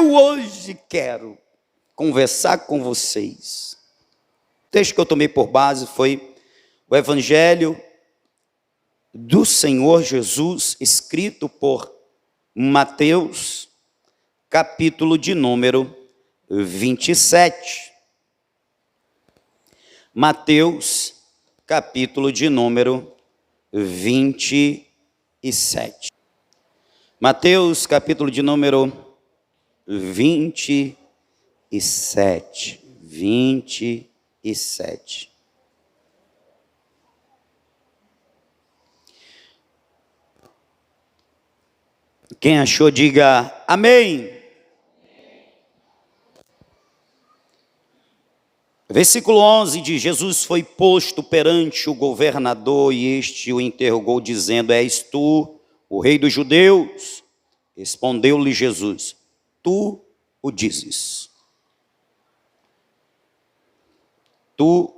eu hoje quero conversar com vocês. O texto que eu tomei por base foi o Evangelho do Senhor Jesus, escrito por Mateus, capítulo de número 27. Mateus, capítulo de número 27. Mateus, capítulo de número 27. 27. Quem achou, diga amém. Versículo 11 diz: Jesus foi posto perante o governador e este o interrogou, dizendo: És tu o rei dos judeus? Respondeu-lhe Jesus: Tu o dizes. Tu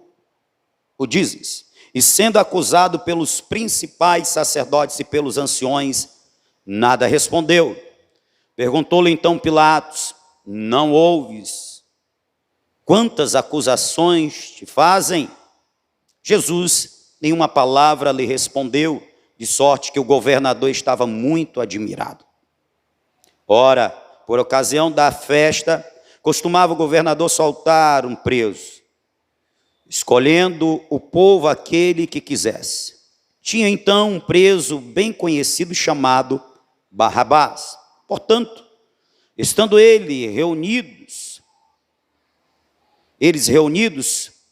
o dizes. E sendo acusado pelos principais sacerdotes e pelos anciões, nada respondeu. Perguntou-lhe então Pilatos: Não ouves quantas acusações te fazem? Jesus nenhuma palavra lhe respondeu, de sorte que o governador estava muito admirado. Ora, por ocasião da festa, costumava o governador soltar um preso, escolhendo o povo aquele que quisesse. Tinha então um preso bem conhecido chamado Barrabás. Portanto, estando eles reunidos,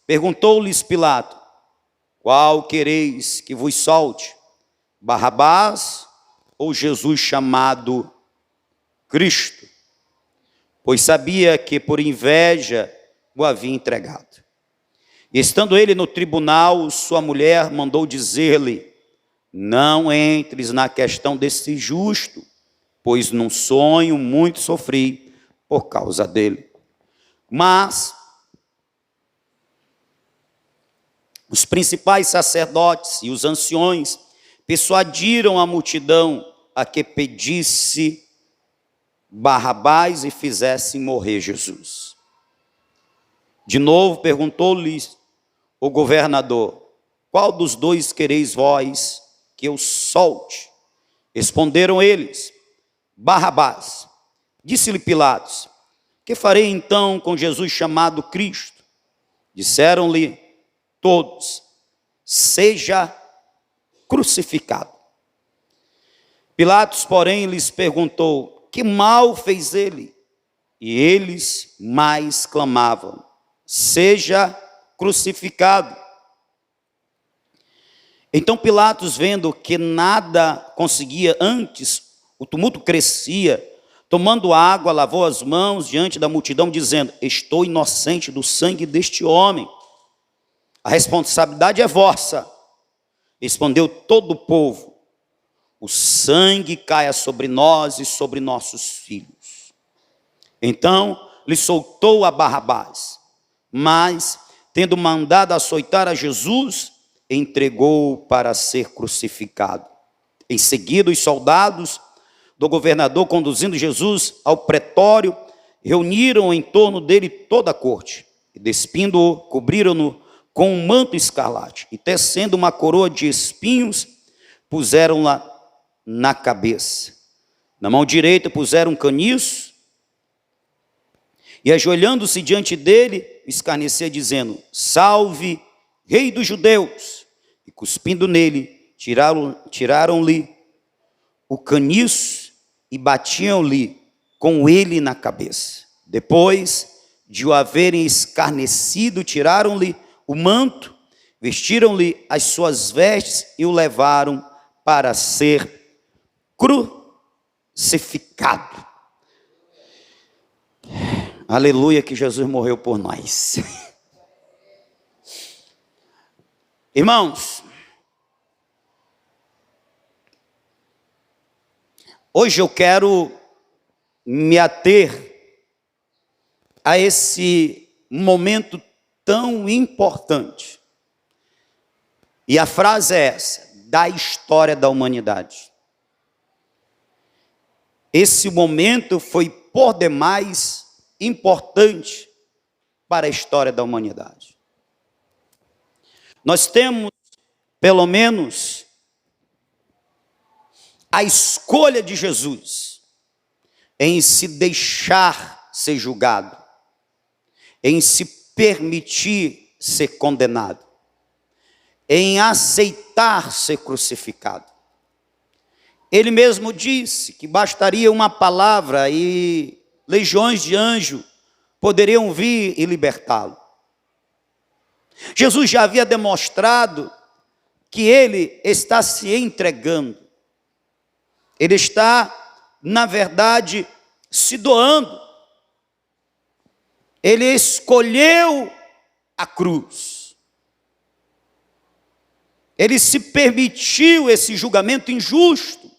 perguntou-lhes Pilato: Qual quereis que vos solte? Barrabás ou Jesus chamado Cristo? Pois sabia que por inveja o havia entregado. E estando ele no tribunal, sua mulher mandou dizer-lhe: Não entres na questão desse justo, pois num sonho muito sofri por causa dele. Mas os principais sacerdotes e os anciões persuadiram a multidão a que pedisse Barrabás e fizesse morrer Jesus. De novo perguntou-lhes o governador: Qual dos dois quereis vós que eu solte? Responderam eles: Barrabás. Disse-lhe Pilatos: Que farei então com Jesus chamado Cristo? Disseram-lhe todos: Seja crucificado. Pilatos, porém, lhes perguntou: Que mal fez ele? E eles mais clamavam: Seja crucificado. Então Pilatos, vendo que nada conseguia, antes o tumulto crescia, tomando água, lavou as mãos diante da multidão, dizendo: Estou inocente do sangue deste homem. A responsabilidade é vossa. Respondeu todo o povo: O sangue caia sobre nós e sobre nossos filhos. Então lhe soltou a Barrabás, mas, tendo mandado açoitar a Jesus, entregou para ser crucificado. Em seguida, os soldados do governador, conduzindo Jesus ao pretório, reuniram em torno dele toda a corte, e despindo-o, cobriram-no com um manto escarlate, e tecendo uma coroa de espinhos, puseram-la na cabeça. Na mão direita puseram um caniço, e ajoelhando-se diante dele, escarnecia, dizendo: Salve, Rei dos Judeus! E cuspindo nele, tiraram-lhe o caniço e batiam-lhe com ele na cabeça. Depois de o haverem escarnecido, tiraram-lhe o manto, vestiram-lhe as suas vestes e o levaram para ser crucificado. Aleluia, que Jesus morreu por nós. Irmãos, hoje eu quero me ater a esse momento tão importante. E a frase é essa: da história da humanidade. esse momento foi por demais importante para a história da humanidade. Nós temos, pelo menos, a escolha de Jesus em se deixar ser julgado, em se permitir ser condenado, em aceitar ser crucificado. Ele mesmo disse que bastaria uma palavra e legiões de anjos poderiam vir e libertá-lo. Jesus já havia demonstrado que ele está se entregando. Ele está, na verdade, se doando. Ele escolheu a cruz. Ele se permitiu esse julgamento injusto.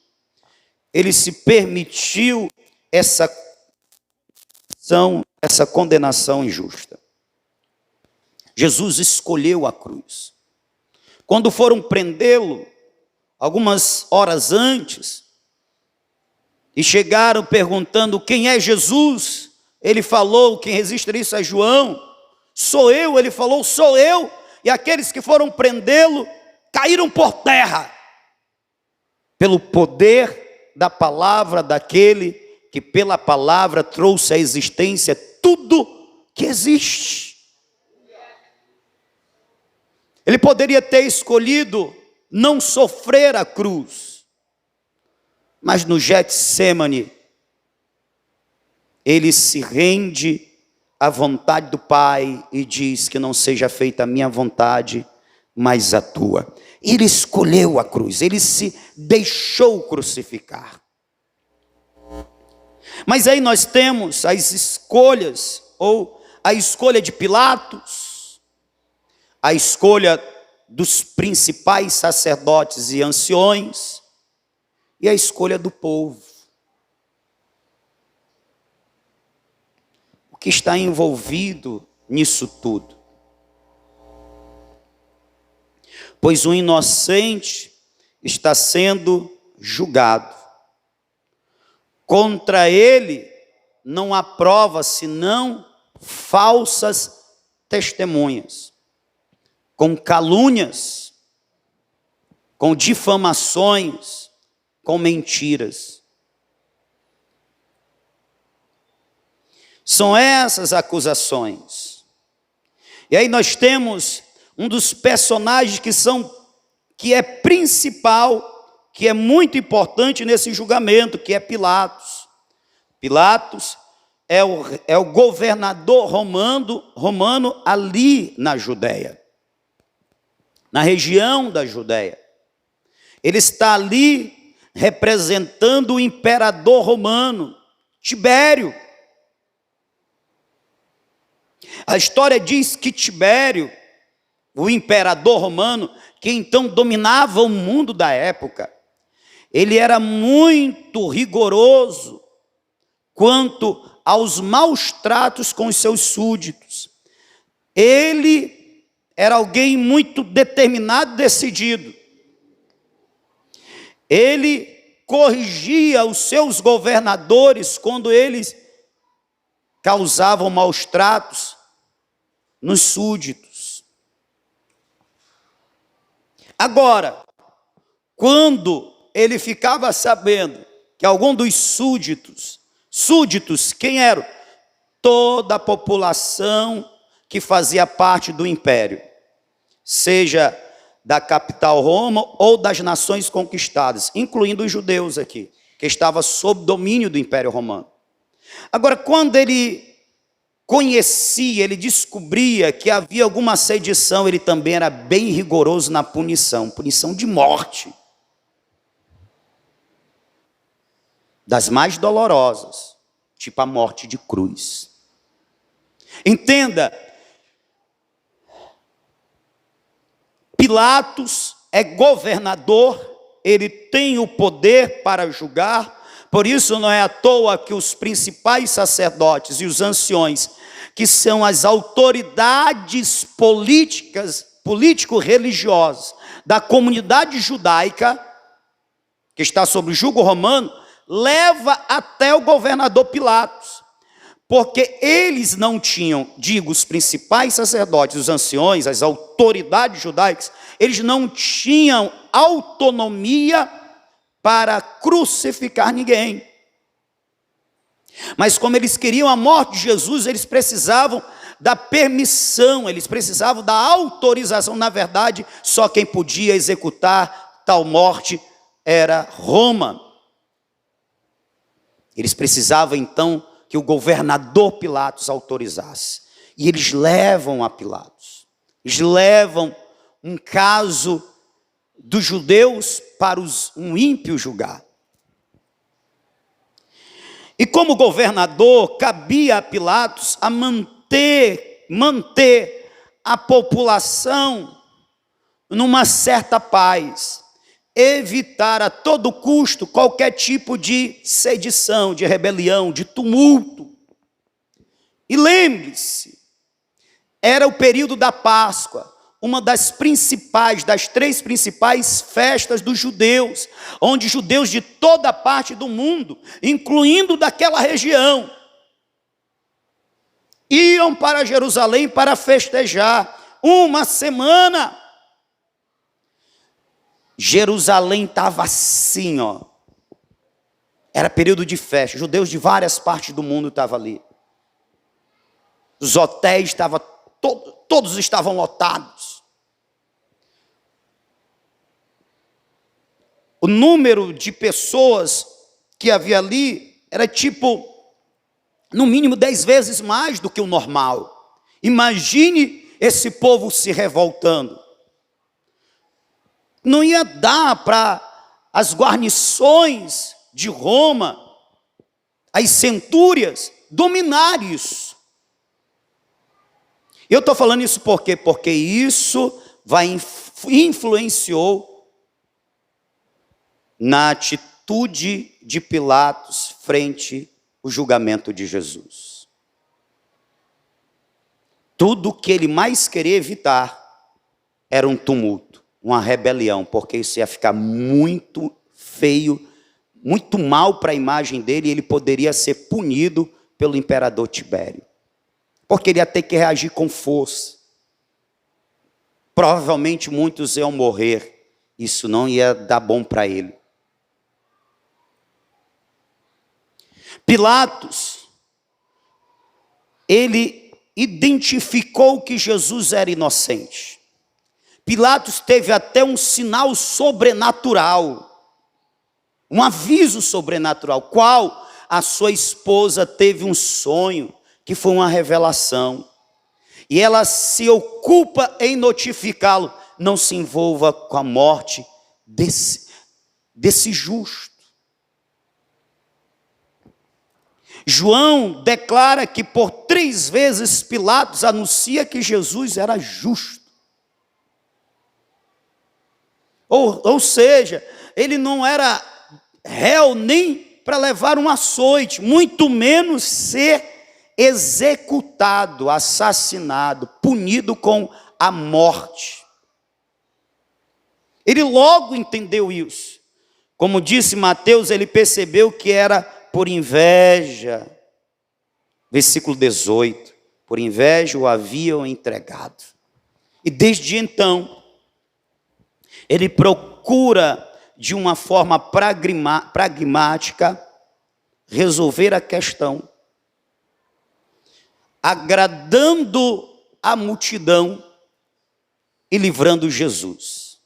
Ele se permitiu essa condenação injusta. Jesus escolheu a cruz. Quando foram prendê-lo, algumas horas antes, e chegaram perguntando quem é Jesus, ele falou, quem resiste a isso é João, sou eu, ele falou, sou eu, e aqueles que foram prendê-lo, caíram por terra, pelo poder da palavra daquele que pela palavra trouxe à existência tudo que existe. Ele poderia ter escolhido não sofrer a cruz, mas no Getsemane, ele se rende à vontade do Pai e diz que não seja feita a minha vontade, mas a tua. Ele escolheu a cruz, ele se deixou crucificar. Mas aí nós temos as escolhas, ou a escolha de Pilatos, a escolha dos principais sacerdotes e anciões, e a escolha do povo. O que está envolvido nisso tudo? Pois o inocente está sendo julgado. Contra ele não há prova senão falsas testemunhas, com calúnias, com difamações, com mentiras. São essas acusações. E aí nós temos um dos personagens que é principal, que é muito importante nesse julgamento, que é Pilatos. Pilatos é o governador romano ali na Judéia, na região da Judéia. Ele está ali representando o imperador romano, Tibério. A história diz que Tibério, o imperador romano, que então dominava o mundo da época, ele era muito rigoroso quanto aos maus tratos com os seus súditos. Ele era alguém muito determinado e decidido. Ele corrigia os seus governadores quando eles causavam maus tratos nos súditos. Agora, quando ele ficava sabendo que algum dos súditos, quem eram? Toda a população que fazia parte do império, seja da capital Roma ou das nações conquistadas, incluindo os judeus aqui, que estavam sob domínio do Império Romano. Agora, quando ele conhecia, ele descobria que havia alguma sedição, ele também era bem rigoroso na punição de morte, das mais dolorosas, tipo a morte de cruz. Entenda, Pilatos é governador, ele tem o poder para julgar, por isso não é à toa que os principais sacerdotes e os anciões, que são as autoridades político-religiosas da comunidade judaica, que está sob o jugo romano, leva até o governador Pilatos, porque eles não tinham, digo, os principais sacerdotes, os anciões, as autoridades judaicas, eles não tinham autonomia para crucificar ninguém. Mas como eles queriam a morte de Jesus, eles precisavam da permissão, eles precisavam da autorização. Na verdade, só quem podia executar tal morte era Roma. Eles precisavam então que o governador Pilatos autorizasse. E eles levam a Pilatos. Eles levam um caso dos judeus para um ímpio julgar. E como governador, cabia a Pilatos a manter a população numa certa paz, evitar a todo custo qualquer tipo de sedição, de rebelião, de tumulto. E lembre-se, era o período da Páscoa, uma das três principais festas dos judeus, onde judeus de toda parte do mundo, incluindo daquela região, iam para Jerusalém para festejar uma semana. Jerusalém estava assim, ó. Era período de festa, judeus de várias partes do mundo estavam ali. Os hotéis estavam, todos estavam lotados. O número de pessoas que havia ali era tipo, no mínimo 10 vezes mais do que o normal. Imagine esse povo se revoltando. Não ia dar para as guarnições de Roma, as centúrias, dominar isso. Eu estou falando isso por quê? Porque isso influenciou na atitude de Pilatos frente ao julgamento de Jesus. Tudo que ele mais queria evitar era um tumulto, uma rebelião, porque isso ia ficar muito feio, muito mal para a imagem dele, e ele poderia ser punido pelo imperador Tibério, porque ele ia ter que reagir com força. Provavelmente muitos iam morrer, isso não ia dar bom para ele. Pilatos, ele identificou que Jesus era inocente. Pilatos teve até um sinal sobrenatural, um aviso sobrenatural, qual a sua esposa teve um sonho, que foi uma revelação, e ela se ocupa em notificá-lo: não se envolva com a morte desse justo. João declara que por 3 vezes Pilatos anuncia que Jesus era justo. Ou seja, ele não era réu nem para levar um açoite, muito menos ser executado, assassinado, punido com a morte. Ele logo entendeu isso. Como disse Mateus, ele percebeu que era por inveja. Versículo 18. Por inveja o haviam entregado. E desde então, ele procura, de uma forma pragmática, resolver a questão, agradando a multidão e livrando Jesus.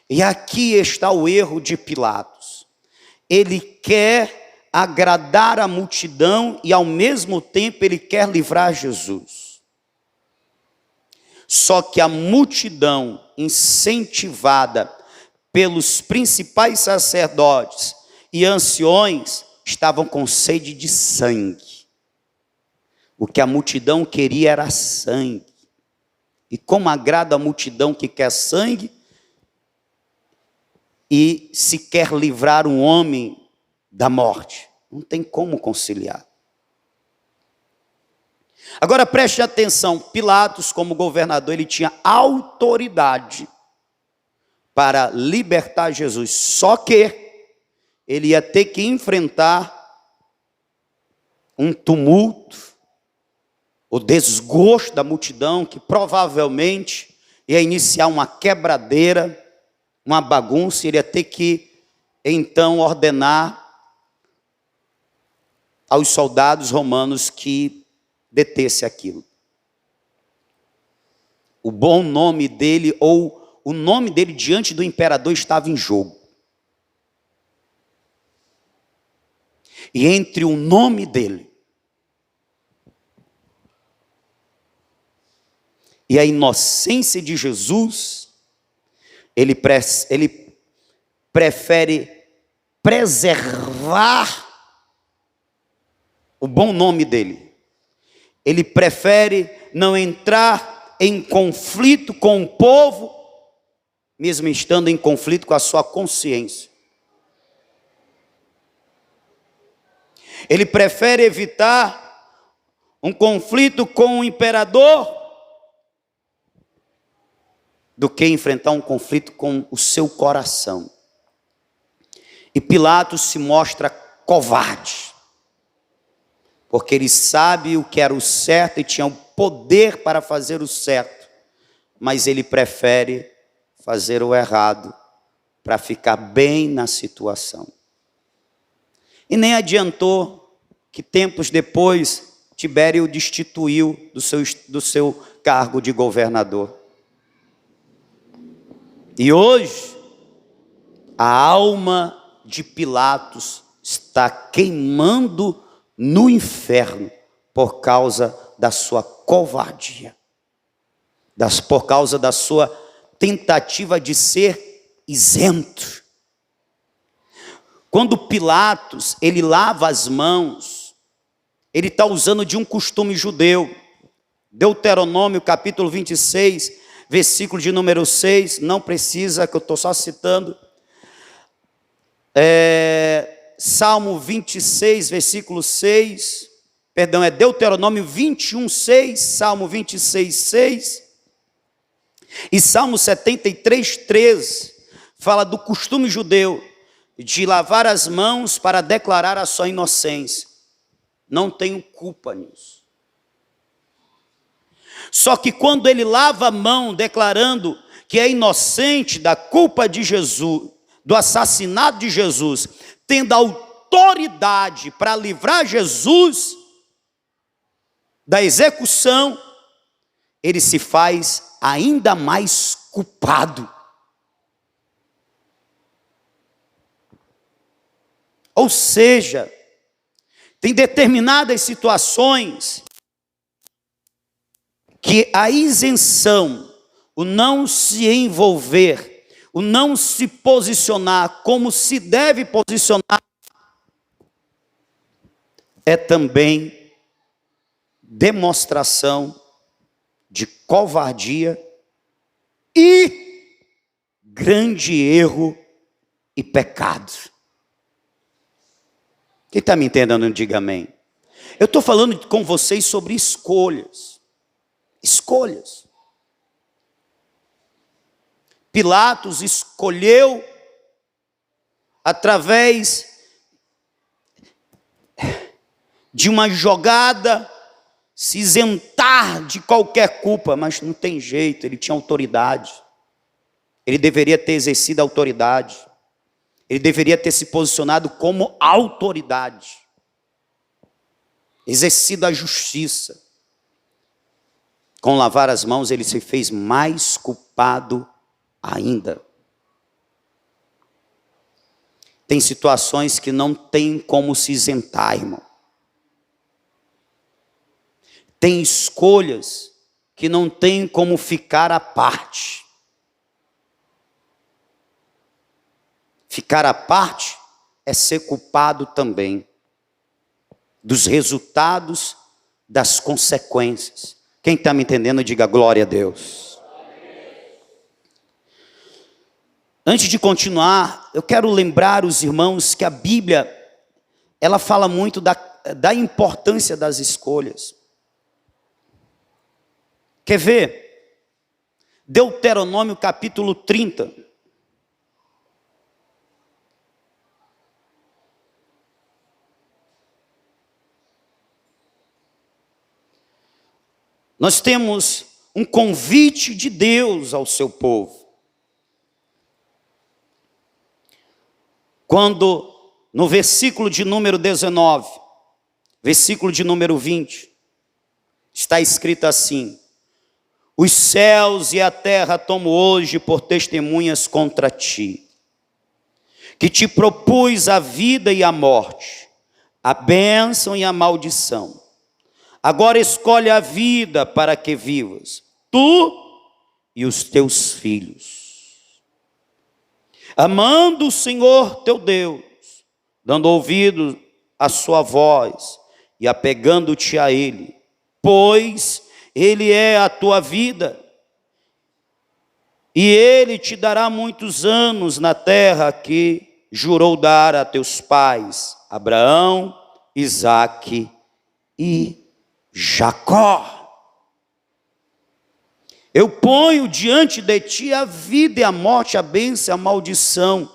E aqui está o erro de Pilatos. Ele quer agradar a multidão e ao mesmo tempo ele quer livrar Jesus. Só que a multidão, incentivada pelos principais sacerdotes e anciões, estavam com sede de sangue. O que a multidão queria era sangue. E como agrada a multidão que quer sangue e se quer livrar um homem da morte? Não tem como conciliar. Agora preste atenção, Pilatos, como governador, ele tinha autoridade para libertar Jesus, só que ele ia ter que enfrentar um tumulto, o desgosto da multidão, que provavelmente ia iniciar uma quebradeira, uma bagunça. Ele ia ter que, então, ordenar aos soldados romanos que detesse aquilo. O bom nome dele, ou o nome dele diante do imperador, estava em jogo. E entre o nome dele e a inocência de Jesus, ele prefere preservar o bom nome dele. Ele prefere não entrar em conflito com o povo, mesmo estando em conflito com a sua consciência. Ele prefere evitar um conflito com o imperador do que enfrentar um conflito com o seu coração. E Pilatos se mostra covarde, porque ele sabe o que era o certo e tinha o poder para fazer o certo, mas ele prefere fazer o errado para ficar bem na situação. E nem adiantou que tempos depois Tibério o destituiu do seu cargo de governador. E hoje a alma de Pilatos está queimando no inferno por causa da sua covardia, por causa da sua tentativa de ser isento. Quando Pilatos, ele lava as mãos, ele está usando de um costume judeu. Deuteronômio capítulo 26, versículo de número 6, não precisa, que eu estou só citando. Salmo 26, versículo 6, perdão, é Deuteronômio 21, 6, Salmo 26, 6, e Salmo 73, 13, fala do costume judeu de lavar as mãos para declarar a sua inocência. Não tenho culpa nisso. Só que quando ele lava a mão declarando que é inocente da culpa de Jesus, do assassinato de Jesus, tendo autoridade para livrar Jesus da execução, ele se faz ainda mais culpado. Ou seja, tem determinadas situações que a isenção, o não se envolver, o não se posicionar como se deve posicionar, é também demonstração de covardia e grande erro e pecado. Quem está me entendendo, diga amém. Eu estou falando com vocês sobre escolhas. Escolhas. Pilatos escolheu, através de uma jogada, se isentar de qualquer culpa, mas não tem jeito, ele tinha autoridade. Ele deveria ter exercido a autoridade. Ele deveria ter se posicionado como autoridade, exercido a justiça. Com lavar as mãos, ele se fez mais culpado ainda. Tem situações que não tem como se isentar, irmão. Tem escolhas que não tem como ficar à parte. Ficar à parte é ser culpado também dos resultados, das consequências. Quem está me entendendo, diga glória a Deus. Antes de continuar, eu quero lembrar os irmãos que a Bíblia, ela fala muito da importância das escolhas. Quer ver? Deuteronômio capítulo 30. Nós temos um convite de Deus ao seu povo. Quando no versículo de número 19, versículo de número 20, está escrito assim: os céus e a terra tomo hoje por testemunhas contra ti, que te propus a vida e a morte, a bênção e a maldição. Agora escolhe a vida para que vivas, tu e os teus filhos, amando o Senhor teu Deus, dando ouvido à sua voz e apegando-te a Ele, pois Ele é a tua vida, e Ele te dará muitos anos na terra que jurou dar a teus pais, Abraão, Isaque e Jacó. Eu ponho diante de ti a vida e a morte, a bênção e a maldição,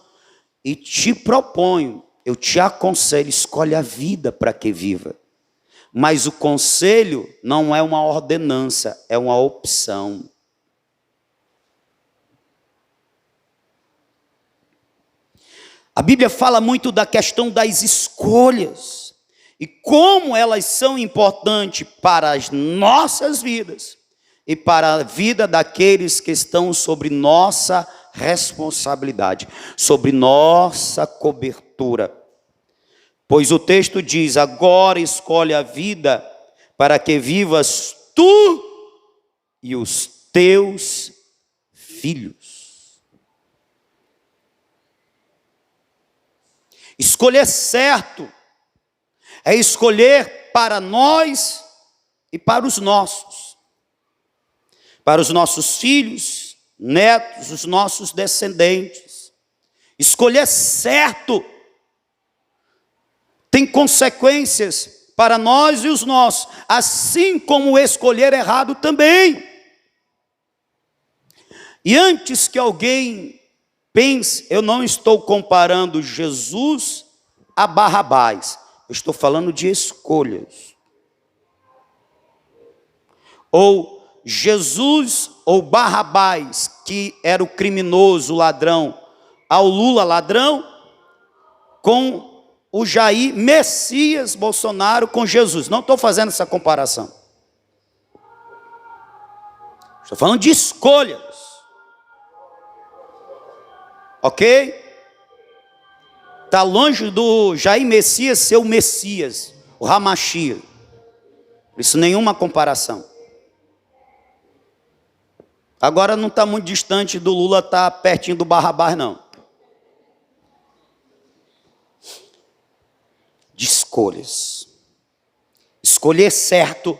e te proponho, eu te aconselho, escolhe a vida para que viva. Mas o conselho não é uma ordenança, é uma opção. A Bíblia fala muito da questão das escolhas e como elas são importantes para as nossas vidas e para a vida daqueles que estão sobre nossa responsabilidade, sobre nossa cobertura. Pois o texto diz: agora escolhe a vida para que vivas tu e os teus filhos. Escolher certo é escolher para nós e para os nossos filhos, netos, os nossos descendentes. Escolher certo tem consequências para nós e os nossos, assim como escolher errado também. E antes que alguém pense, eu não estou comparando Jesus a Barrabás, eu estou falando de escolhas. Ou Jesus ou Barrabás, que era o criminoso, o ladrão, ao Lula ladrão, com o Jair Messias Bolsonaro com Jesus. Não estou fazendo essa comparação. Estou falando de escolhas. Ok? Está longe do Jair Messias ser o Messias, o Hamashia. Por isso nenhuma comparação. Agora não está muito distante do Lula, está pertinho do Barrabás não. De escolhas. Escolher certo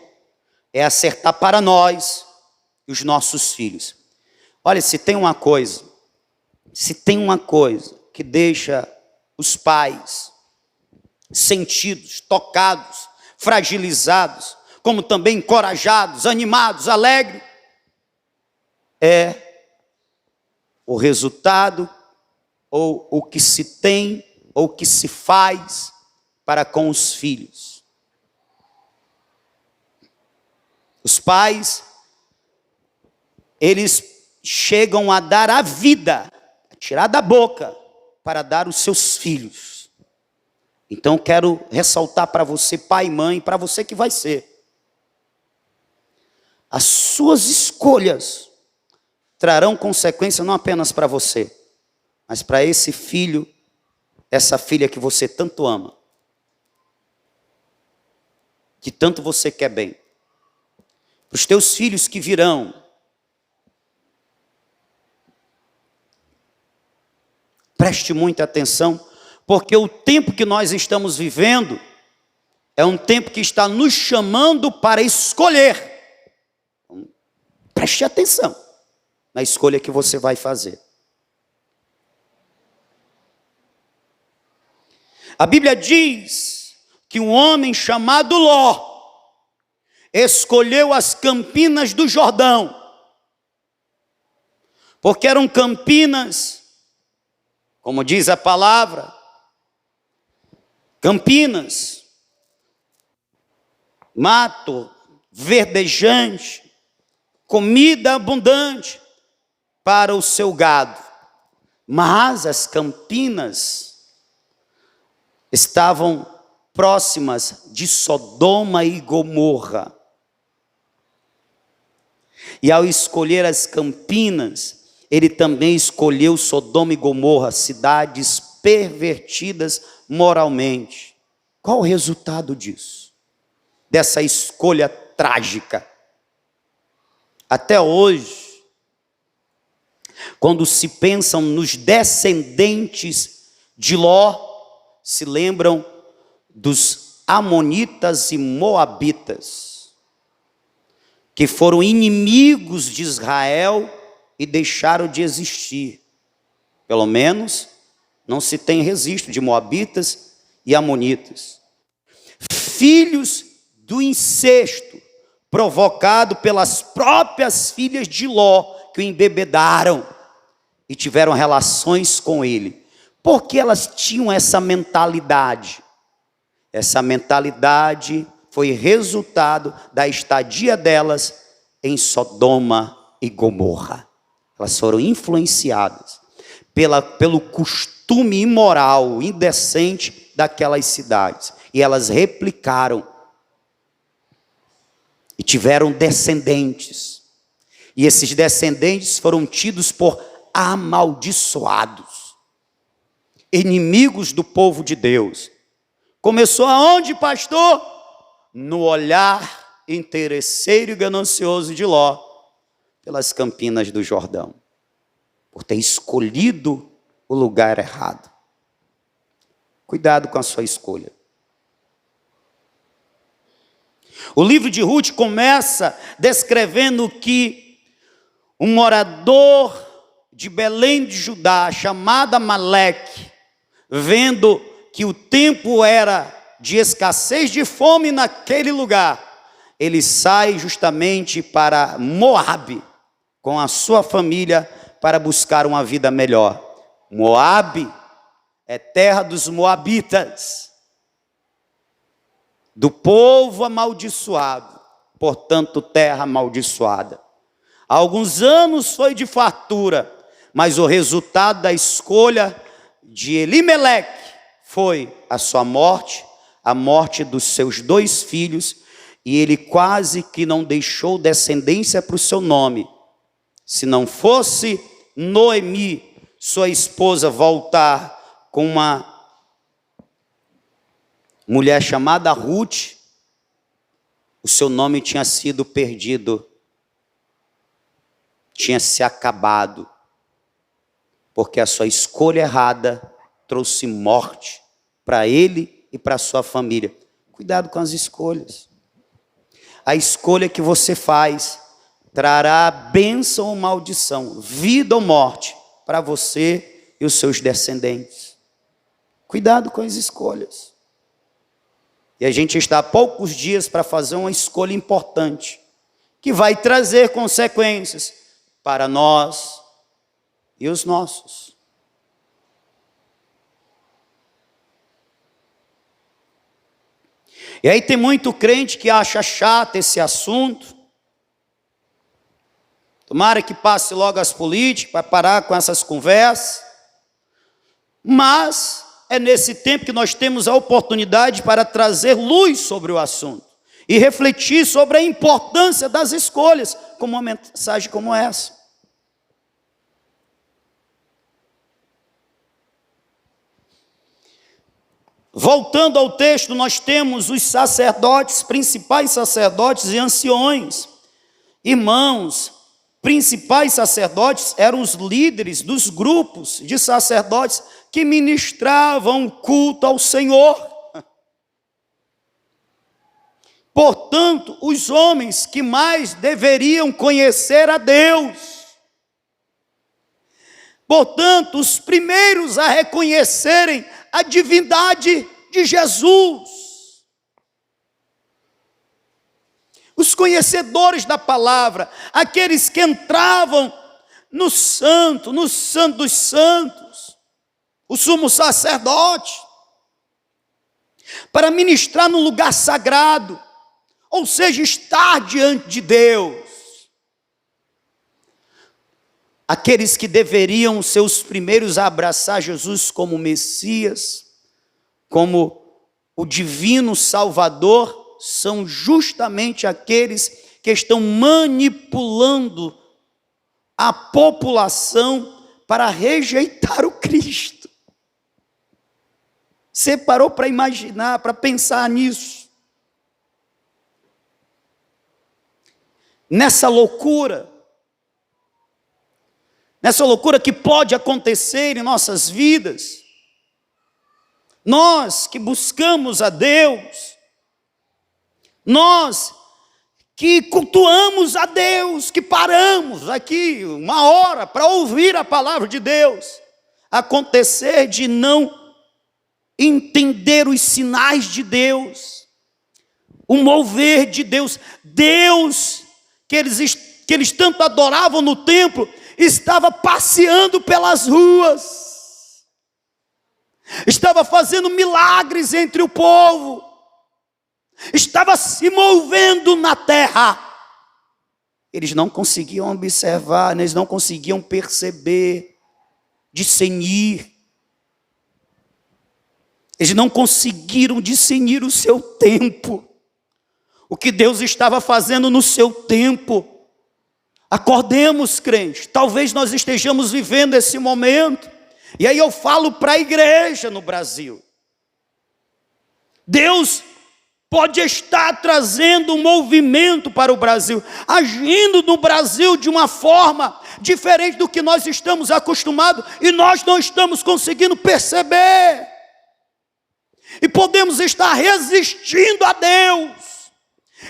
é acertar para nós e os nossos filhos. Olha, se tem uma coisa que deixa os pais sentidos, tocados, fragilizados, como também encorajados, animados, alegres, é o resultado ou o que se tem ou o que se faz para com os filhos. Os pais, eles chegam a dar a vida, a tirar da boca, para dar os seus filhos. Então quero ressaltar para você, pai e mãe, para você que vai ser. As suas escolhas trarão consequência não apenas para você, mas para esse filho, essa filha que você tanto ama, que tanto você quer bem. Para os teus filhos que virão. Preste muita atenção, porque o tempo que nós estamos vivendo é um tempo que está nos chamando para escolher. Preste atenção na escolha que você vai fazer. A Bíblia diz que um homem chamado Ló escolheu as campinas do Jordão, porque eram campinas, como diz a palavra, campinas, mato, verdejante, comida abundante para o seu gado. Mas as campinas estavam próximas de Sodoma e Gomorra. E ao escolher as campinas, ele também escolheu Sodoma e Gomorra, cidades pervertidas moralmente. Qual o resultado disso? Dessa escolha trágica? Até hoje, quando se pensam nos descendentes de Ló, se lembram dos amonitas e moabitas, que foram inimigos de Israel e deixaram de existir. Pelo menos não se tem registro de moabitas e amonitas. Filhos do incesto, provocado pelas próprias filhas de Ló, que o embebedaram e tiveram relações com ele. Por que elas tinham essa mentalidade? Essa mentalidade foi resultado da estadia delas em Sodoma e Gomorra. Elas foram influenciadas pelo costume imoral, indecente daquelas cidades. E elas replicaram. E tiveram descendentes. E esses descendentes foram tidos por amaldiçoados, inimigos do povo de Deus. Começou aonde, pastor? No olhar interesseiro e ganancioso de Ló, pelas campinas do Jordão, por ter escolhido o lugar errado. Cuidado com a sua escolha. O livro de Ruth começa descrevendo que um morador de Belém de Judá, chamado Amaleque, vendo que o tempo era de escassez de fome naquele lugar, ele sai justamente para Moabe, com a sua família, para buscar uma vida melhor. Moabe é terra dos moabitas, do povo amaldiçoado, portanto terra amaldiçoada. Há alguns anos foi de fartura, mas o resultado da escolha de Elimeleque foi a sua morte, a morte dos seus 2 filhos, e ele quase que não deixou descendência para o seu nome. Se não fosse Noemi, sua esposa, voltar com uma mulher chamada Ruth, o seu nome tinha sido perdido, tinha se acabado, porque a sua escolha errada trouxe morte para ele e para a sua família. Cuidado com as escolhas. A escolha que você faz trará bênção ou maldição, vida ou morte, para você e os seus descendentes. Cuidado com as escolhas. E a gente está há poucos dias para fazer uma escolha importante, que vai trazer consequências para nós e os nossos. E aí tem muito crente que acha chato esse assunto. Tomara que passe logo as políticas para parar com essas conversas. Mas é nesse tempo que nós temos a oportunidade para trazer luz sobre o assunto e refletir sobre a importância das escolhas, como uma mensagem como essa. Voltando ao texto, nós temos os sacerdotes, principais sacerdotes e anciões. Irmãos, principais sacerdotes eram os líderes dos grupos de sacerdotes que ministravam culto ao Senhor. Portanto, os homens que mais deveriam conhecer a Deus. Portanto, os primeiros a reconhecerem a divindade de Jesus. Os conhecedores da palavra, aqueles que entravam no santo dos santos, o sumo sacerdote, para ministrar no lugar sagrado, ou seja, estar diante de Deus. Aqueles que deveriam ser os primeiros a abraçar Jesus como Messias, como o divino Salvador, são justamente aqueles que estão manipulando a população para rejeitar o Cristo. Você parou para imaginar, para pensar nisso? Nessa loucura que pode acontecer em nossas vidas, nós que buscamos a Deus, nós que cultuamos a Deus, que paramos aqui uma hora para ouvir a palavra de Deus, acontecer de não entender os sinais de Deus, o mover de Deus, Deus que eles tanto adoravam no templo, estava passeando pelas ruas, estava fazendo milagres entre o povo, estava se movendo na terra. Eles não conseguiam observar, eles não conseguiam perceber, discernir. Eles não conseguiram discernir o seu tempo, o que Deus estava fazendo no seu tempo. Acordemos, crentes, talvez nós estejamos vivendo esse momento, e aí eu falo para a igreja no Brasil. Deus pode estar trazendo um movimento para o Brasil, agindo no Brasil de uma forma diferente do que nós estamos acostumados, e nós não estamos conseguindo perceber. E podemos estar resistindo a Deus,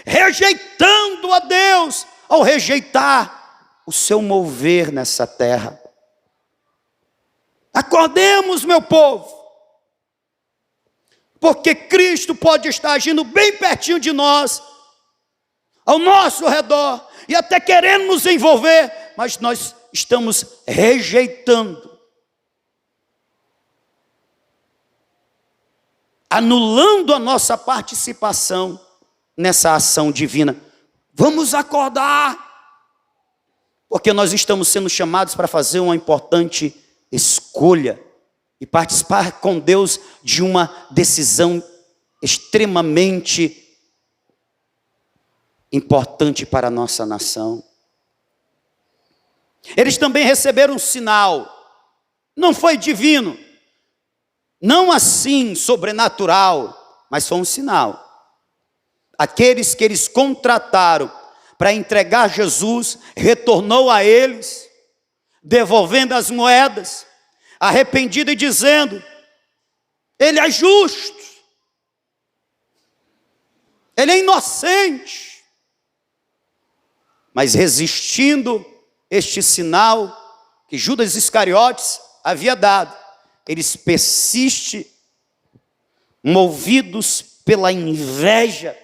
rejeitando a Deus, ao rejeitar o seu mover nessa terra. Acordemos, meu povo, porque Cristo pode estar agindo bem pertinho de nós, ao nosso redor, e até querendo nos envolver, mas nós estamos rejeitando, anulando a nossa participação nessa ação divina. Vamos acordar, porque nós estamos sendo chamados para fazer uma importante escolha e participar com Deus de uma decisão extremamente importante para a nossa nação. Eles também receberam um sinal, não foi divino, não assim sobrenatural, mas foi um sinal. Aqueles que eles contrataram para entregar Jesus, retornou a eles, devolvendo as moedas, arrependido e dizendo: ele é justo, ele é inocente. Mas resistindo este sinal que Judas Iscariotes havia dado, eles persistem, movidos pela inveja.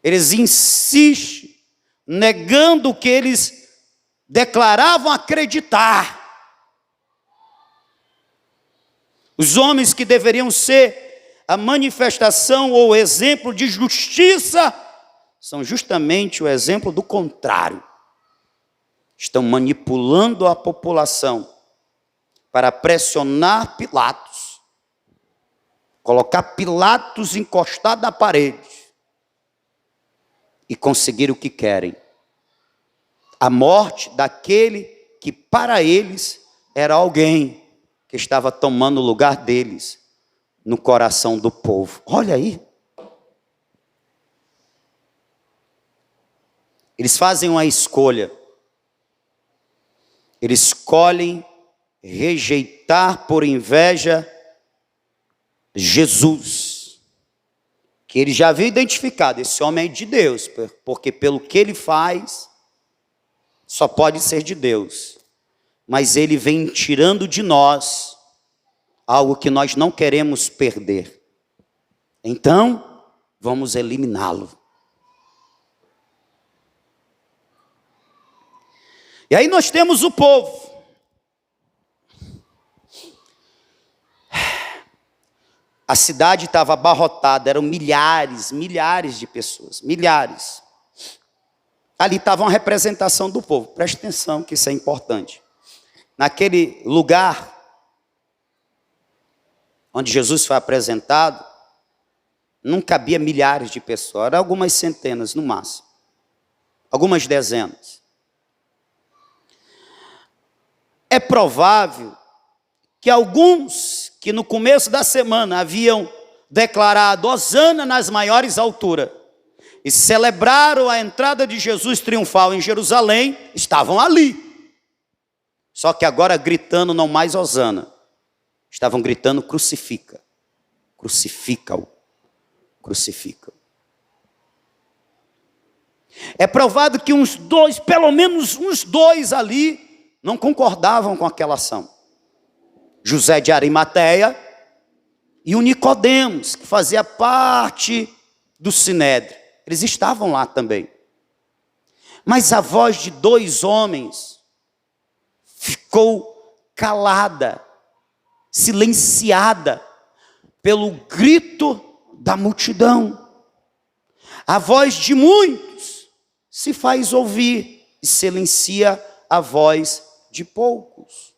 Eles insistem, negando o que eles declaravam acreditar. Os homens que deveriam ser a manifestação ou exemplo de justiça, são justamente o exemplo do contrário. Estão manipulando a população para pressionar Pilatos, colocar Pilatos encostado na parede e conseguir o que querem: a morte daquele que para eles era alguém que estava tomando o lugar deles no coração do povo. Olha aí. Eles fazem uma escolha. Eles escolhem rejeitar por inveja Jesus, que ele já havia identificado: esse homem é de Deus, porque pelo que ele faz, só pode ser de Deus. Mas ele vem tirando de nós algo que nós não queremos perder. Então, vamos eliminá-lo. E aí nós temos o povo. A cidade estava abarrotada, eram milhares de pessoas, milhares. Ali estava uma representação do povo. Preste atenção que isso é importante. Naquele lugar onde Jesus foi apresentado, não cabia milhares de pessoas, eram algumas centenas no máximo, algumas dezenas. É provável que alguns que no começo da semana haviam declarado hosana nas maiores alturas e celebraram a entrada de Jesus triunfal em Jerusalém, estavam ali. Só que agora gritando não mais hosana, estavam gritando crucifica, crucifica-o, crucifica-o. É provável que pelo menos uns dois ali, não concordavam com aquela ação. José de Arimateia e o Nicodemos, que fazia parte do Sinédrio. Eles estavam lá também. Mas a voz de dois homens ficou calada, silenciada pelo grito da multidão. A voz de muitos se faz ouvir e silencia a voz de poucos.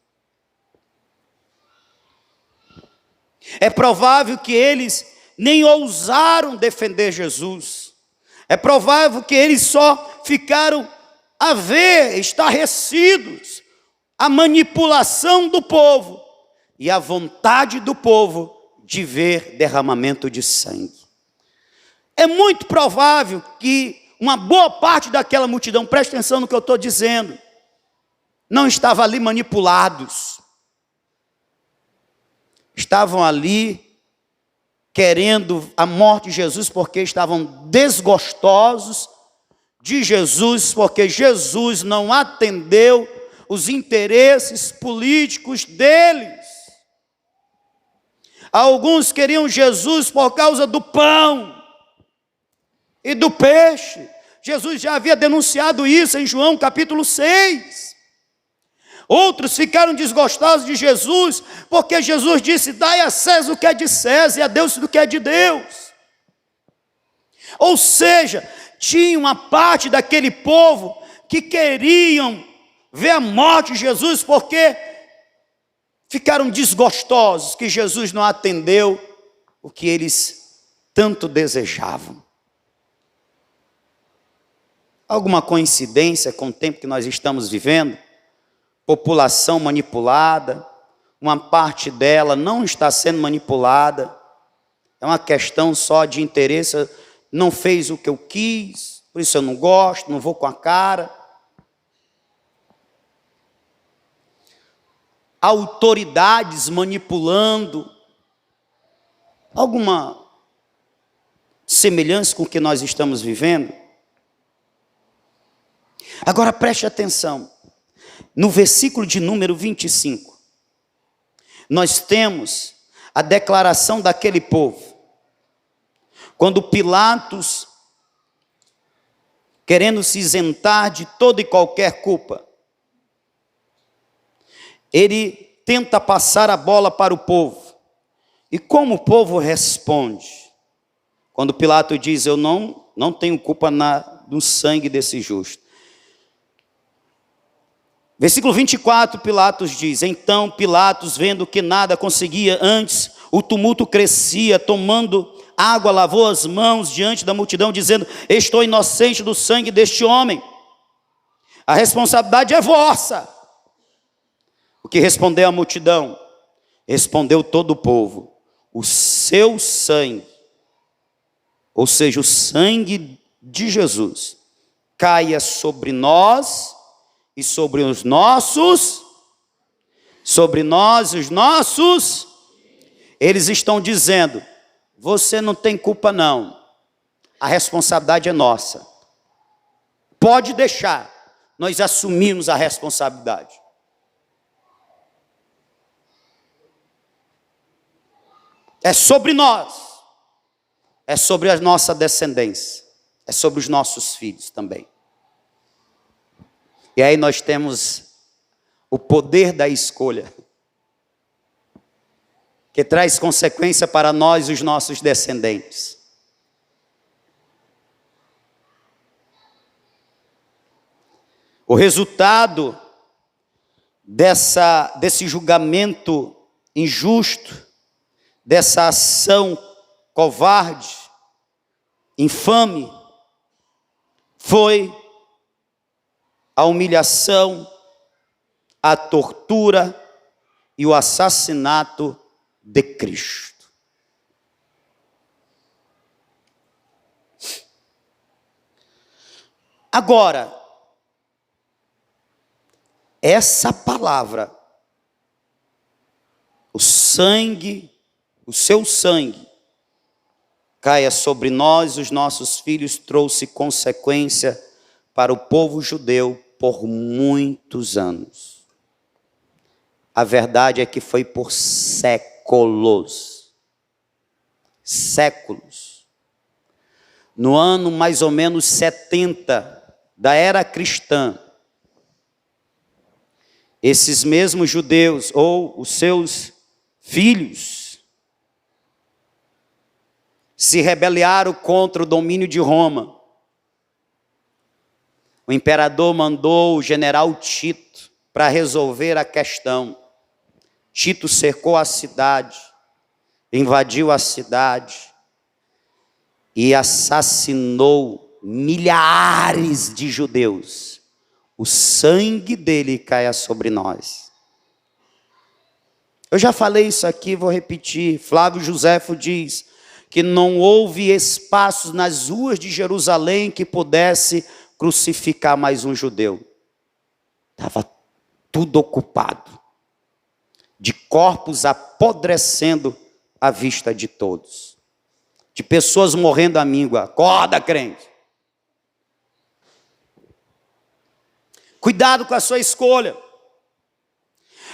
É provável que eles nem ousaram defender Jesus. É provável que eles só ficaram a ver, estarrecidos, a manipulação do povo e a vontade do povo de ver derramamento de sangue. É muito provável que uma boa parte daquela multidão, preste atenção no que eu estou dizendo, não estava ali manipulados. Estavam ali querendo a morte de Jesus porque estavam desgostosos de Jesus, porque Jesus não atendeu os interesses políticos deles. Alguns queriam Jesus por causa do pão e do peixe. Jesus já havia denunciado isso em João capítulo 6. Outros ficaram desgostosos de Jesus, porque Jesus disse, dai a César o que é de César e a Deus o que é de Deus. Ou seja, tinha uma parte daquele povo que queriam ver a morte de Jesus, porque ficaram desgostosos que Jesus não atendeu o que eles tanto desejavam. Alguma coincidência com o tempo que nós estamos vivendo? População manipulada, uma parte dela não está sendo manipulada, é uma questão só de interesse, não fez o que eu quis, por isso eu não gosto, não vou com a cara. Autoridades manipulando, alguma semelhança com o que nós estamos vivendo? Agora preste atenção. No versículo de número 25, nós temos a declaração daquele povo. Quando Pilatos, querendo se isentar de toda e qualquer culpa, ele tenta passar a bola para o povo. E como o povo responde? Quando Pilatos diz, eu não tenho culpa no sangue desse justo. Versículo 24, Pilatos diz, então Pilatos, vendo que nada conseguia antes, o tumulto crescia, tomando água, lavou as mãos diante da multidão, dizendo, estou inocente do sangue deste homem. A responsabilidade é vossa. O que respondeu a multidão? Respondeu todo o povo, o seu sangue, ou seja, o sangue de Jesus, caia sobre nós e sobre os nossos, eles estão dizendo, você não tem culpa não, a responsabilidade é nossa, pode deixar, nós assumimos a responsabilidade. É sobre nós, é sobre a nossa descendência, é sobre os nossos filhos também. E aí nós temos o poder da escolha. que traz consequência para nós e os nossos descendentes. O resultado desse julgamento injusto, dessa ação covarde, infame, foi a humilhação, a tortura e o assassinato de Cristo. Agora, essa palavra, o sangue, o seu sangue, caia sobre nós, os nossos filhos, trouxe consequência para o povo judeu por muitos anos. A verdade é que foi por séculos. Séculos. No ano mais ou menos 70 da era cristã, esses mesmos judeus, ou os seus filhos, se rebelaram contra o domínio de Roma. O imperador mandou o general Tito para resolver a questão. Tito cercou a cidade, invadiu a cidade e assassinou milhares de judeus. O sangue dele caia sobre nós. Eu já falei isso aqui, vou repetir. Flávio Joséfo diz que não houve espaços nas ruas de Jerusalém que pudesse crucificar mais um judeu. Estava tudo ocupado, de corpos apodrecendo à vista de todos, de pessoas morrendo à míngua. Acorda, crente. Cuidado com a sua escolha.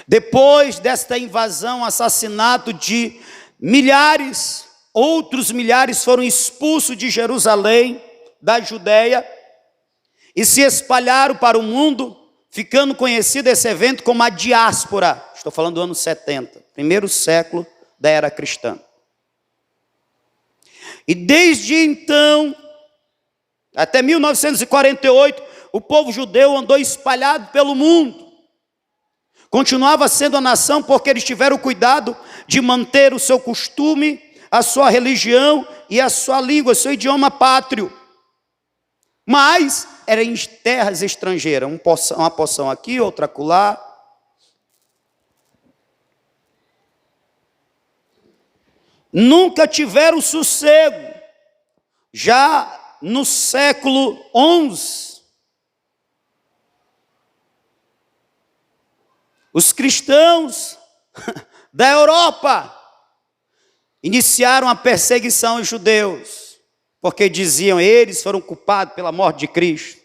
Depois desta invasão, assassinato de milhares, outros milhares foram expulsos de Jerusalém, da Judéia, e se espalharam para o mundo, ficando conhecido esse evento como a diáspora. Estou falando do ano 70, primeiro século da era cristã. E desde então, até 1948, o povo judeu andou espalhado pelo mundo. Continuava sendo a nação porque eles tiveram cuidado de manter o seu costume, a sua religião e a sua língua, o seu idioma pátrio. Mas era em terras estrangeiras, uma porção aqui, outra acolá. Nunca tiveram sossego. Já no século XI, os cristãos da Europa iniciaram a perseguição aos judeus, porque diziam eles foram culpados pela morte de Cristo.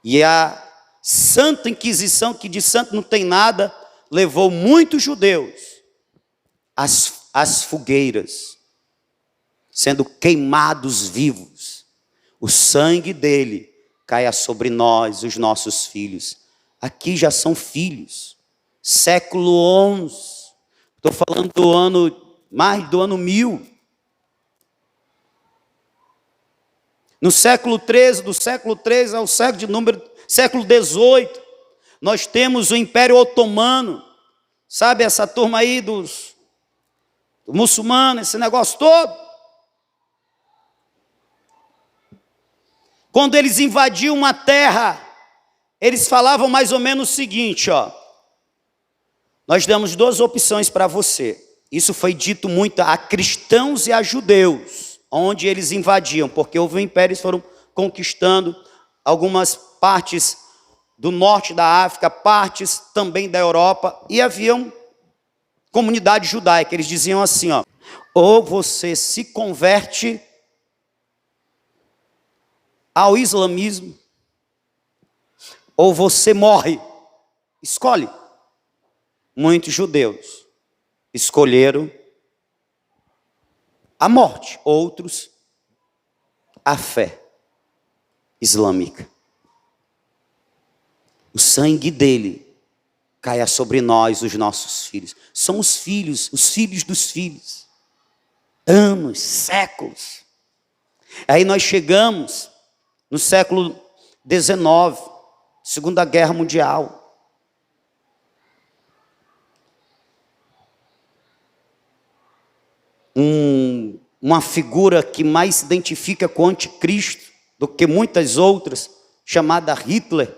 E a Santa Inquisição, que de santo não tem nada, levou muitos judeus às fogueiras, sendo queimados vivos. O sangue dele caia sobre nós, os nossos filhos. Aqui já são filhos, século XI, estou falando do ano, mais do ano 1000. No século XIII, do século XIII ao século XVIII, nós temos o Império Otomano, sabe essa turma aí dos muçulmanos, esse negócio todo? Quando eles invadiam uma terra, eles falavam mais ou menos o seguinte, ó: nós damos duas opções para você. Isso foi dito muito a cristãos e a judeus, onde eles invadiam, porque houve um império, eles foram conquistando algumas partes do norte da África, partes também da Europa, e haviam comunidade judaica. Eles diziam assim, ó: ou você se converte ao islamismo, ou você morre. Escolhe. Muitos judeus escolheram a morte, outros a fé islâmica. O sangue dele caia sobre nós, os nossos filhos. São os filhos dos filhos. Anos, séculos. Aí nós chegamos no século XIX, Segunda Guerra Mundial. Uma figura que mais se identifica com o anticristo do que muitas outras, chamada Hitler,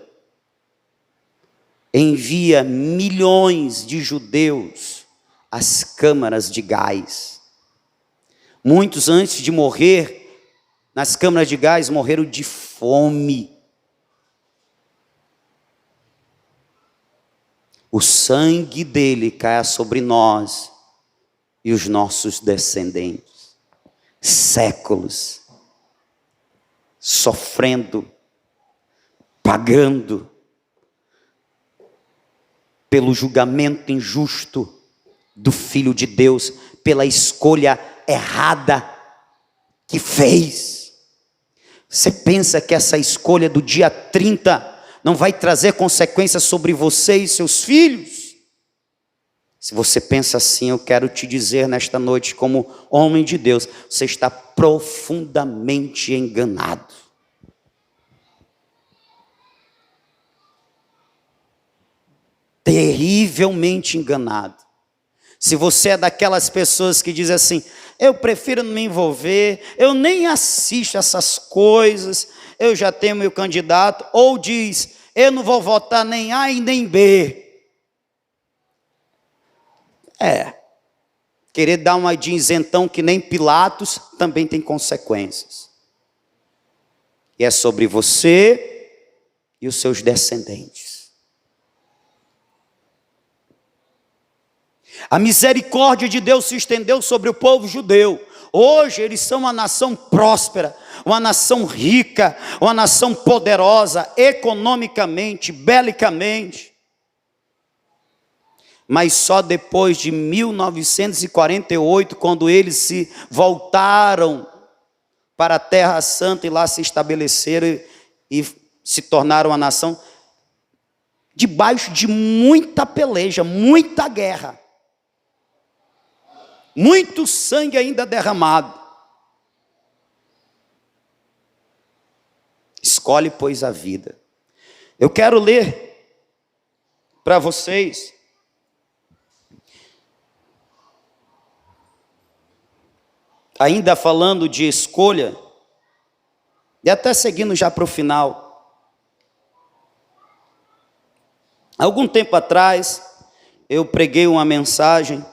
envia milhões de judeus às câmaras de gás. Muitos, antes de morrer nas câmaras de gás, morreram de fome. O sangue dele caia sobre nós e os nossos descendentes. Séculos sofrendo, pagando pelo julgamento injusto do Filho de Deus, pela escolha errada que fez. Você pensa que essa escolha do dia 30 não vai trazer consequências sobre você e seus filhos? Se você pensa assim, eu quero te dizer nesta noite, como homem de Deus, você está profundamente enganado. Terrivelmente enganado. Se você é daquelas pessoas que dizem assim, eu prefiro não me envolver, eu nem assisto essas coisas, eu já tenho meu candidato, ou diz, eu não vou votar nem A e nem B. Querer dar uma de isentão que nem Pilatos também tem consequências. E é sobre você e os seus descendentes. A misericórdia de Deus se estendeu sobre o povo judeu. Hoje eles são uma nação próspera, uma nação rica, uma nação poderosa, economicamente, belicamente. Mas só depois de 1948, quando eles se voltaram para a Terra Santa e lá se estabeleceram e se tornaram uma nação, debaixo de muita peleja, muita guerra, muito sangue ainda derramado. Escolhe, pois, a vida. Eu quero ler para vocês ainda falando de escolha, e até seguindo já para o final. Algum tempo atrás, eu preguei uma mensagem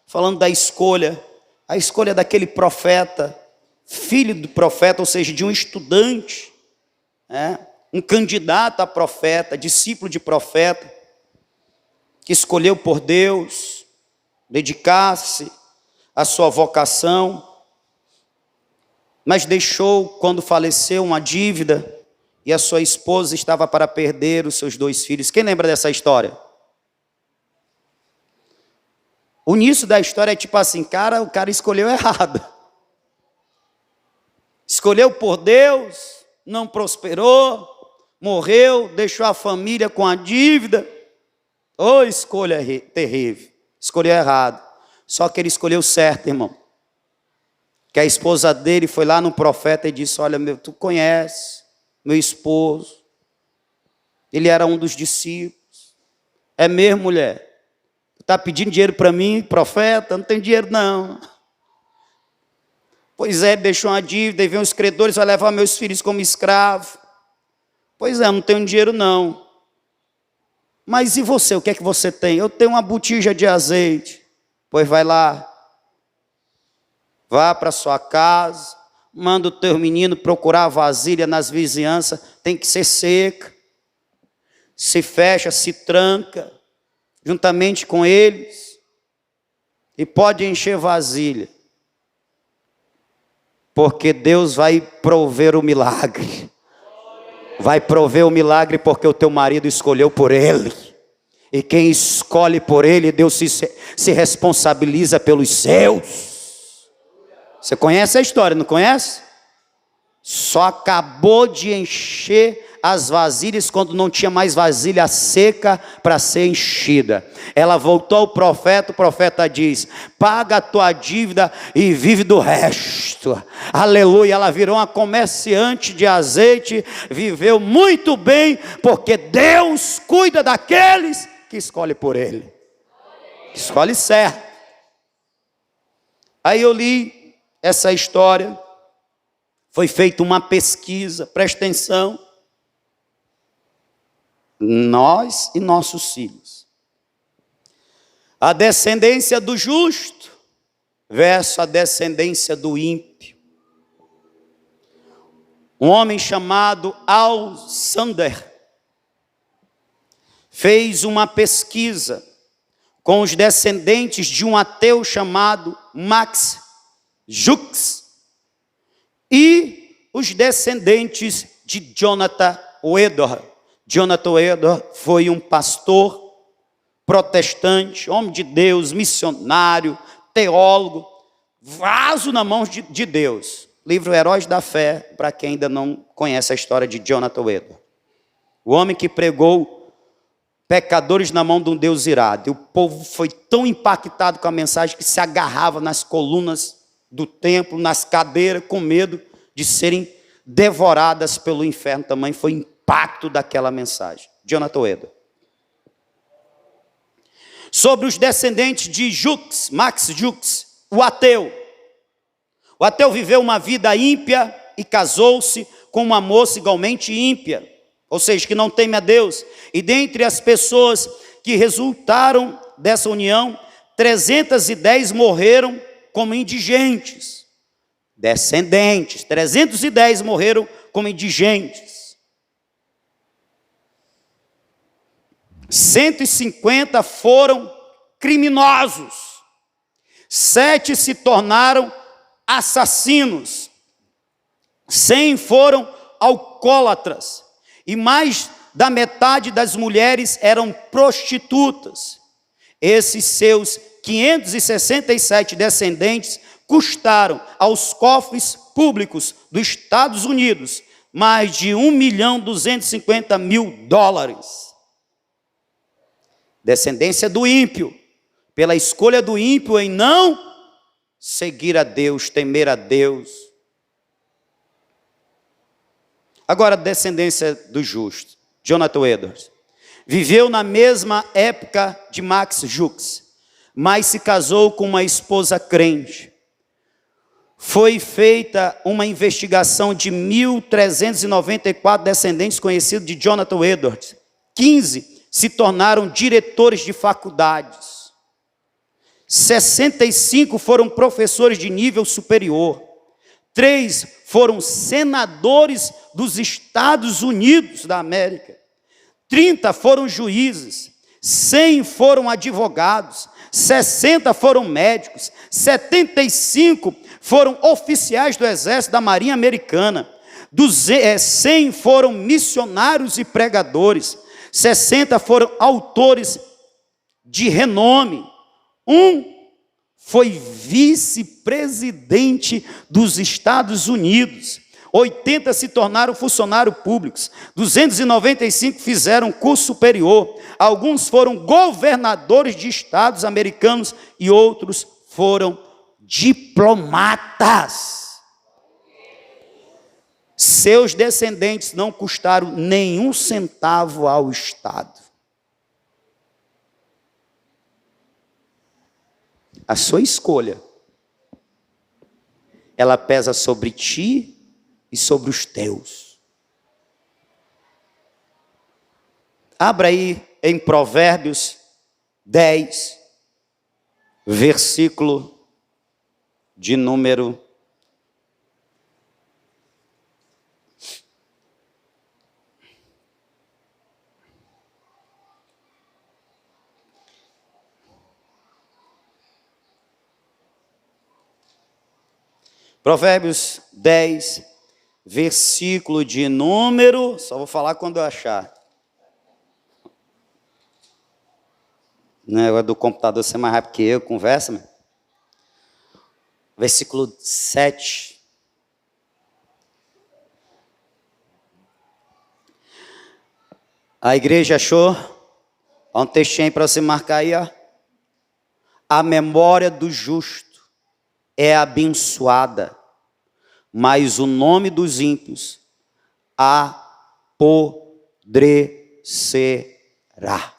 falando da escolha, a escolha daquele profeta, filho do profeta, ou seja, de um estudante, um candidato a profeta, discípulo de profeta, que escolheu por Deus, dedicar-se à sua vocação, mas deixou, quando faleceu, uma dívida, e a sua esposa estava para perder os seus 2 filhos. Quem lembra dessa história? O início da história é tipo assim, o cara escolheu errado. Escolheu por Deus, não prosperou, morreu, deixou a família com a dívida. Oh, escolha terrível. Escolheu errado. Só que ele escolheu certo, irmão. Que a esposa dele foi lá no profeta e disse, olha, tu conhece meu esposo, ele era um dos discípulos. É mesmo, mulher? Tu está pedindo dinheiro para mim, profeta? Não tem dinheiro não. Pois é, ele deixou uma dívida, e vem os credores, vai levar meus filhos como escravo. Pois é, não tenho dinheiro não. Mas e você, o que é que você tem? Eu tenho uma botija de azeite. Pois vai lá. Vá para sua casa, manda o teu menino procurar vasilha nas vizinhanças, tem que ser seca. Se fecha, se tranca, juntamente com eles, e pode encher vasilha. Porque Deus vai prover o milagre. Vai prover o milagre porque o teu marido escolheu por ele. E quem escolhe por ele, Deus se responsabiliza pelos seus. Você conhece a história, não conhece? Só acabou de encher as vasilhas quando não tinha mais vasilha seca para ser enchida. Ela voltou ao profeta, o profeta diz: paga a tua dívida e vive do resto. Aleluia, ela virou uma comerciante de azeite, viveu muito bem, porque Deus cuida daqueles que escolhe por Ele. Escolhe certo. Aí eu li essa história, foi feita uma pesquisa, presta atenção. Nós e nossos filhos. A descendência do justo versus a descendência do ímpio. Um homem chamado Al Sander fez uma pesquisa com os descendentes de um ateu chamado Max Jukes e os descendentes de Jonathan Edwards. Jonathan Edwards foi um pastor protestante, homem de Deus, missionário, teólogo, vaso na mão de Deus. Livro Heróis da Fé, para quem ainda não conhece a história de Jonathan Edwards. O homem que pregou pecadores na mão de um Deus irado. E o povo foi tão impactado com a mensagem que se agarrava nas colunas do templo, nas cadeiras, com medo de serem devoradas pelo inferno. Também foi o impacto daquela mensagem. Jonathan Edwards. Sobre os descendentes de Jukes, Max Jukes, o ateu. O ateu viveu uma vida ímpia e casou-se com uma moça igualmente ímpia, ou seja, que não teme a Deus. E dentre as pessoas que resultaram dessa união, 310 morreram como indigentes. Descendentes, 310 morreram como indigentes. 150 foram criminosos. 7 se tornaram assassinos. 100 foram alcoólatras. E mais da metade das mulheres eram prostitutas. Esses seus 567 descendentes custaram aos cofres públicos dos Estados Unidos mais de $1.250.000. Descendência do ímpio, pela escolha do ímpio em não seguir a Deus, temer a Deus. Agora, a descendência do justo, Jonathan Edwards, viveu na mesma época de Max Jukes, mas se casou com uma esposa crente. Foi feita uma investigação de 1.394 descendentes conhecidos de Jonathan Edwards. 15 se tornaram diretores de faculdades. 65 foram professores de nível superior. 3 foram senadores dos Estados Unidos da América. 30 foram juízes. 100 foram advogados. 60 foram médicos. 75 foram oficiais do Exército da Marinha Americana. 100 foram missionários e pregadores. 60 foram autores de renome. Um foi vice-presidente dos Estados Unidos. 80 se tornaram funcionários públicos. 295 fizeram curso superior. Alguns foram governadores de estados americanos e outros foram diplomatas. Seus descendentes não custaram nenhum centavo ao Estado. A sua escolha, ela pesa sobre ti e sobre os teus. Abra aí em Provérbios 10, versículo de número 10, versículo de número, só vou falar quando eu achar. O negócio do computador ser mais rápido que eu, conversa, meu. Versículo 7. A igreja achou? Olha um textinho aí para você marcar aí, ó. A memória do justo é abençoada, mas o nome dos ímpios apodrecerá.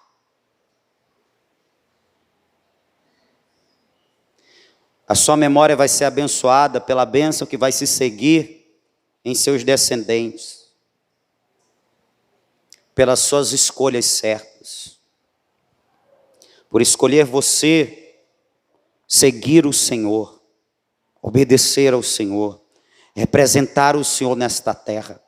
A sua memória vai ser abençoada pela bênção que vai se seguir em seus descendentes, pelas suas escolhas certas. Por escolher você seguir o Senhor, obedecer ao Senhor, representar o Senhor nesta terra.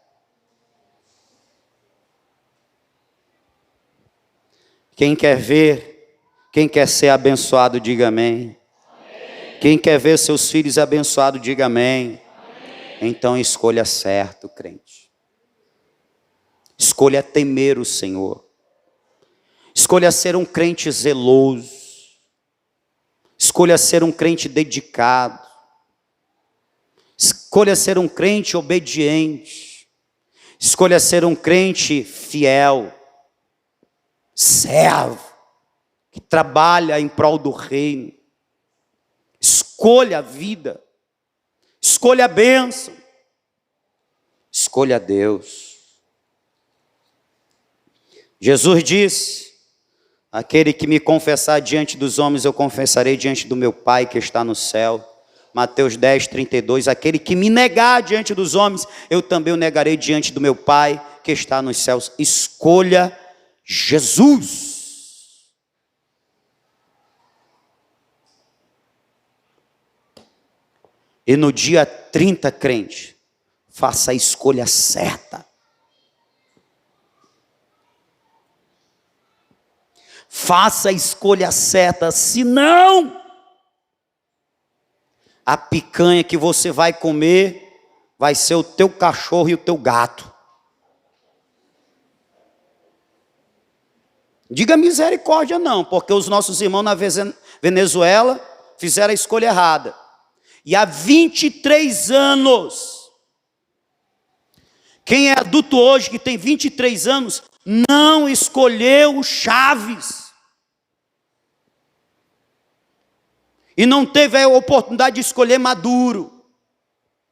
Quem quer ver, quem quer ser abençoado, diga amém. Quem quer ver seus filhos abençoados, diga amém. Então escolha certo, crente. Escolha temer o Senhor. Escolha ser um crente zeloso. Escolha ser um crente dedicado. Escolha ser um crente obediente. Escolha ser um crente fiel, servo, que trabalha em prol do reino. Escolha a vida. Escolha a bênção. Escolha Deus. Jesus disse: aquele que me confessar diante dos homens, eu confessarei diante do meu Pai que está no céu. Mateus 10, 32. Aquele que me negar diante dos homens, eu também o negarei diante do meu Pai que está nos céus. Escolha Jesus. E no dia 30, crente, faça a escolha certa. Faça a escolha certa, senão a picanha que você vai comer vai ser o teu cachorro e o teu gato. Diga misericórdia não, porque os nossos irmãos na Venezuela fizeram a escolha errada. E há 23 anos, quem é adulto hoje que tem 23 anos, não escolheu o Chaves. E não teve a oportunidade de escolher Maduro,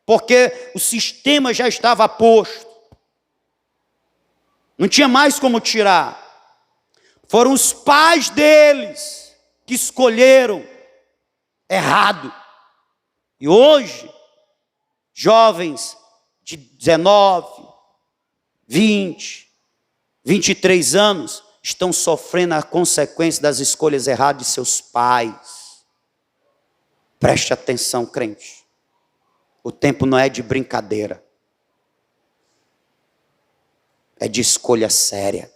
porque o sistema já estava posto. Não tinha mais como tirar. Foram os pais deles que escolheram errado. E hoje, jovens de 19, 20, 23 anos estão sofrendo a consequência das escolhas erradas de seus pais. Preste atenção, crente. O tempo não é de brincadeira. É de escolha séria.